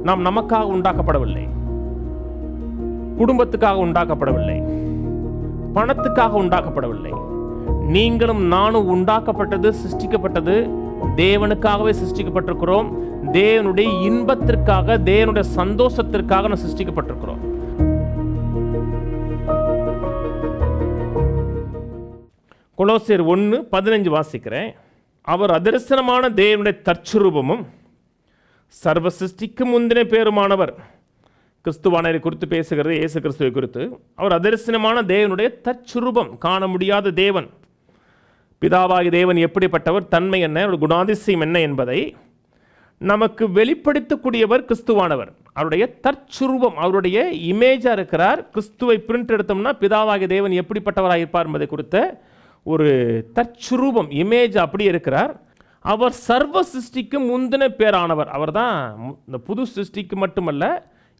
நாம் நமக்காக உண்டாக்கப்படவில்லை, குடும்பத்துக்காக உண்டாக்கப்படவில்லை, பணத்துக்காக உண்டாக்கப்படவில்லை. நீங்களும் நானும் உண்டாக்கப்பட்டது, சிருஷ்டிக்கப்பட்டது தேவனுக்காகவே சிருஷ்டிக்கப்பட்டிருக்கிறோம். தேவனுடைய இன்பத்திற்காக, தேவனுடைய சந்தோஷத்திற்காக நாம் சிருஷ்டிக்கப்பட்டிருக்கிறோம். கொலோசியர் 1:15 வாசிக்கிறேன். அவர் அதரிசனமான தேவனுடைய தற்சுரூபமும் சர்வ சிருஷ்டிக்கு முந்தின பேருமானவர். கிறிஸ்துவானவரை குறித்து பேசுகிறது, இயேசு கிறிஸ்துவை குறித்து. அவர் அதரிசனமான தேவனுடைய தற்சுரூபம், காண முடியாத தேவன். பிதாவாகிய தேவன் எப்படிப்பட்டவர், தன்மை என்ன, அவருடைய குணாதிசயம் என்ன என்பதை நமக்கு வெளிப்படுத்தக்கூடியவர் கிறிஸ்துவானவர். அவருடைய தற்சுரூபம், அவருடைய இமேஜாக இருக்கிறார். கிறிஸ்துவை பிரிண்ட் எடுத்தோம்னா பிதாவாகிய தேவன் எப்படிப்பட்டவராக இருப்பார் என்பதை குறித்த ஒரு தற்சுரூபம், இமேஜ் அப்படி இருக்கிறார். அவர் சர்வ சிருஷ்டிக்கு முந்தின பேரானவர். அவர் தான் இந்த புது சிருஷ்டிக்கு மட்டுமல்ல,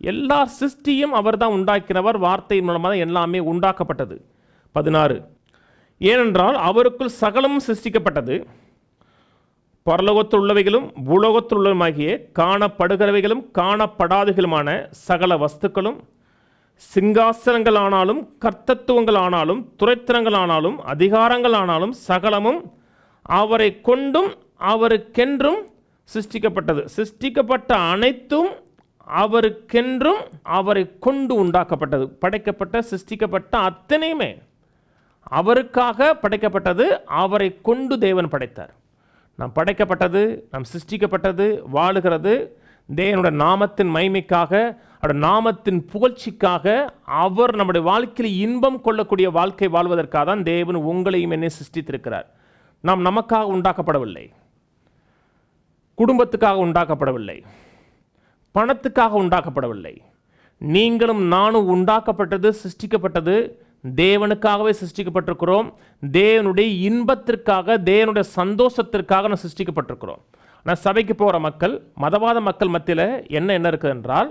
எல்லா சிருஷ்டியும் அவர் தான் உண்டாக்கினவர். வார்த்தையின் மூலமாக தான் எல்லாமே உண்டாக்கப்பட்டது. 16, ஏனென்றால் அவருக்குள் சகலமும் சிருஷ்டிக்கப்பட்டது, பரலோகத்தில் உள்ளவைகளும் பூலோகத்தில் உள்ளவையுமாகிய காணப்படுகிறவைகளும் காணப்படாதவைகளுமான சகல வஸ்துக்களும், சிங்காசனங்கள் ஆனாலும் கர்த்தத்துவங்கள் ஆனாலும் துரைத்தனங்கள் ஆனாலும் அதிகாரங்கள் ஆனாலும் சகலமும் அவரை கொண்டும் அவருக்கென்றும் சிருஷ்டிக்கப்பட்டது. சிருஷ்டிக்கப்பட்ட அனைத்தும் அவருக்கென்றும் அவரை கொண்டு உண்டாக்கப்பட்டது. படைக்கப்பட்ட சிருஷ்டிக்கப்பட்ட அத்தனையுமே அவருக்காக படைக்கப்பட்டது, அவரை கொண்டு தேவன் படைத்தார். நாம் படைக்கப்பட்டது, நாம் சிருஷ்டிக்கப்பட்டது, வாழுகிறது தேவனுடைய நாமத்தின் மகிமைக்காக, அவருடைய நாமத்தின் புகழ்ச்சிக்காக. அவர் நம்முடைய வாழ்க்கையில் இன்பம் கொள்ளக்கூடிய வாழ்க்கை வாழ்வதற்காக தான் தேவன் உங்களையும் என்னை சிருஷ்டித்திருக்கிறார். நாம் நமக்காக உண்டாக்கப்படவில்லை, குடும்பத்துக்காக உண்டாக்கப்படவில்லை, பணத்துக்காக உண்டாக்கப்படவில்லை. நீங்களும் நானும் உண்டாக்கப்பட்டது, சிருஷ்டிக்கப்பட்டது தேவனுக்காகவே சிருஷ்டிக்கப்பட்டிருக்கிறோம். தேவனுடைய இன்பத்திற்காக, தேவனுடைய சந்தோஷத்திற்காக நாம் சிருஷ்டிக்கப்பட்டிருக்கிறோம். ஆனால் சபைக்கு போகிற மக்கள், மதவாத மக்கள் மத்தியில் என்ன இருக்குது என்றால்,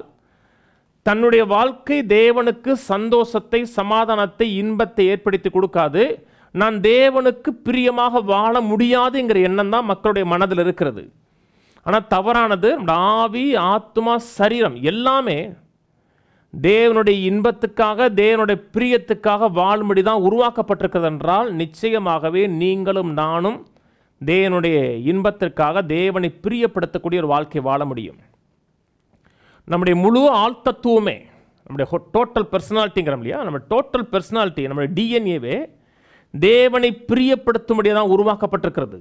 தன்னுடைய வாழ்க்கை தேவனுக்கு சந்தோஷத்தை, சமாதானத்தை, இன்பத்தை ஏற்படுத்தி கொடுக்காது. நான் தேவனுக்கு பிரியமாக வாழ முடியாதுங்கிற எண்ணம் தான் மக்களுடைய மனதில் இருக்கிறது. ஆனால் தவறானது. ஆவி, ஆத்மா, சரீரம் எல்லாமே தேவனுடைய இன்பத்துக்காக, தேவனுடைய பிரியத்துக்காக வாழும்படி தான் உருவாக்கப்பட்டிருக்கிறது என்றால், நிச்சயமாகவே நீங்களும் நானும் தேவனுடைய இன்பத்திற்காக, தேவனை பிரியப்படுத்தக்கூடிய ஒரு வாழ்க்கை வாழ முடியும். நம்முடைய முழு ஆழ்த்தத்துவமே, நம்முடைய டோட்டல் பர்சனாலிட்டிங்கிறோம் இல்லையா, நம்ம டோட்டல் பர்சனாலிட்டி, நம்முடைய டிஎன்ஏவே தேவனை பிரியப்படுத்தும்படியாக தான் உருவாக்கப்பட்டிருக்கிறது.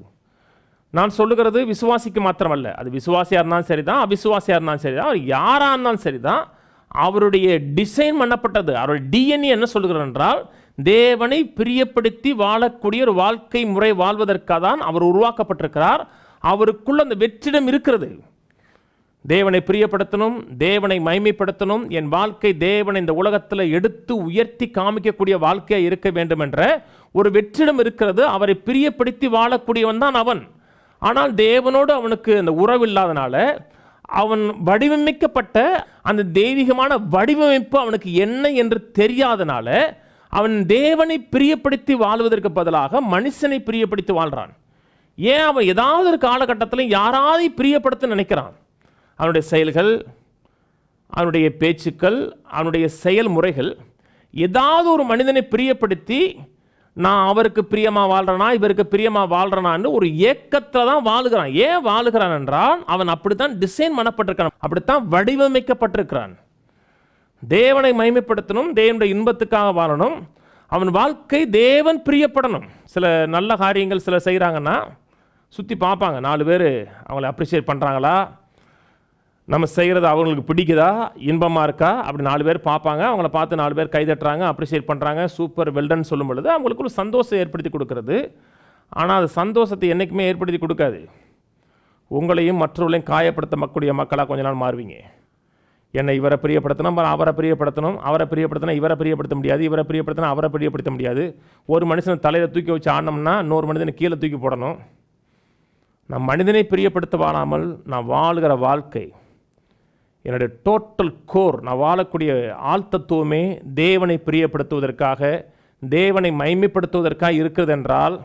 நான் சொல்லுகிறது விசுவாசிக்கு மாத்திரமல்ல. அது விசுவாசியாக இருந்தாலும் சரி தான், அவிசுவாசியாக இருந்தாலும் சரி தான், அவர் யாராக இருந்தாலும் சரி தான், அவருடைய டிசைன் பண்ணப்பட்டது. அவருடைய டிஎன்ஏ என்ன சொல்லுகிறார் என்றால், தேவனை பிரியப்படுத்தி வாழக்கூடிய ஒரு வாழ்க்கை முறை வாழ்வதற்காக தான் அவர் உருவாக்கப்பட்டிருக்கிறார். அவருக்குள்ள அந்த வெற்றிடம் இருக்கிறது. தேவனை பிரியப்படுத்தணும், தேவனை மகிமைப்படுத்தணும், என் வாழ்க்கை தேவனை இந்த உலகத்தில் எடுத்து உயர்த்தி காமிக்கக்கூடிய வாழ்க்கையாக இருக்க வேண்டும் என்ற ஒரு வெற்றிடம் இருக்கிறது. அவரை பிரியப்படுத்தி வாழக்கூடியவன் தான் அவன். ஆனால் தேவனோடு அவனுக்கு அந்த உறவு இல்லாதனால, அவன் வடிவமைக்கப்பட்ட அந்த தெய்வீகமான வடிவமைப்பு அவனுக்கு என்ன என்று தெரியாதனால, அவன் தேவனை பிரியப்படுத்தி வாழ்வதற்கு பதிலாக மனுஷனை பிரியப்படுத்தி வாழ்கிறான். ஏன்? அவன் ஏதாவது ஒரு காலகட்டத்தில் யாராவது பிரியப்படுத்த நினைக்கிறான். அவனுடைய செயல்கள், அவனுடைய பேச்சுக்கள், அவனுடைய செயல்முறைகள் ஏதாவது ஒரு மனிதனை பிரியப்படுத்தி, நான் அவருக்கு பிரியமாக வாழ்கிறனா, இவருக்கு பிரியமாக வாழ்கிறனான்னு ஒரு ஏக்கத்தில் தான் வாழுகிறான். ஏன் வாழுகிறான் என்றால், அவன் அப்படித்தான் டிசைன் பண்ணப்பட்டிருக்கான், அப்படித்தான் வடிவமைக்கப்பட்டிருக்கிறான். தேவனை மகிமைப்படுத்தணும், தேவனுடைய இன்பத்துக்காக வாழணும், அவன் வாழ்க்கை தேவன் பிரியப்படணும். சில நல்ல காரியங்கள் சில செய்கிறாங்கன்னா சுற்றி பார்ப்பாங்க, 4 பேர் அவங்கள அப்ரிஷியேட் பண்ணுறாங்களா, நம்ம செய்கிறது அவங்களுக்கு பிடிக்குதா, இன்பமாக இருக்கா, அப்படி 4 பேர் பார்ப்பாங்க. அவங்கள பார்த்து 4 பேர் கைதட்டுறாங்க, அப்ரிஷியேட் பண்ணுறாங்க, சூப்பர் வெல்டன் சொல்லும் பொழுது அவங்களுக்கு ஒரு சந்தோஷம் ஏற்படுத்தி கொடுக்கறது. ஆனால் அது சந்தோஷத்தை என்றைக்குமே ஏற்படுத்தி கொடுக்காது. உங்களையும் மற்றவர்களையும் காயப்படுத்தக்கூடிய மக்களாக கொஞ்ச நாள் மாறுவீங்க. என்னை இவரை பிரியப்படுத்தணும், அவரை பிரியப்படுத்தணும், அவரை பிரியப்படுத்தினா இவரை பிரியப்படுத்த முடியாது, இவரை பிரியப்படுத்தினா அவரை பிரியப்படுத்த முடியாது. ஒரு மனுஷனை தலையில் தூக்கி வச்சு ஆடினோம்னா இன்னொரு மனிதனை கீழே தூக்கி போடணும். நான் மனிதனை பிரியப்படுத்த வாழாமல் நான் வாழுகிற வாழ்க்கை, என்னுடைய டோட்டல் கோர், நான் வாழக்கூடிய ஆழ்த்தத்துவமே தேவனை பிரியப்படுத்துவதற்காக, தேவனை மகிமைப்படுத்துவதற்காக இருக்கிறது என்றால்,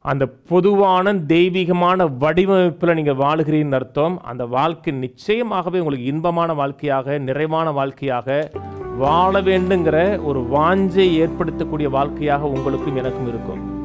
அந்த பொதுவான தெய்வீகமான வடிவமைப்பில் நீங்கள் வாழுகிறீங்கன்னு அர்த்தம். அந்த வாழ்க்கை நிச்சயமாகவே உங்களுக்கு இன்பமான வாழ்க்கையாக, நிறைவான வாழ்க்கையாக, வாழ வேண்டுங்கிற ஒரு வாஞ்சை ஏற்படுத்தக்கூடிய வாழ்க்கையாக உங்களுக்கும் எனக்கும் இருக்கும்.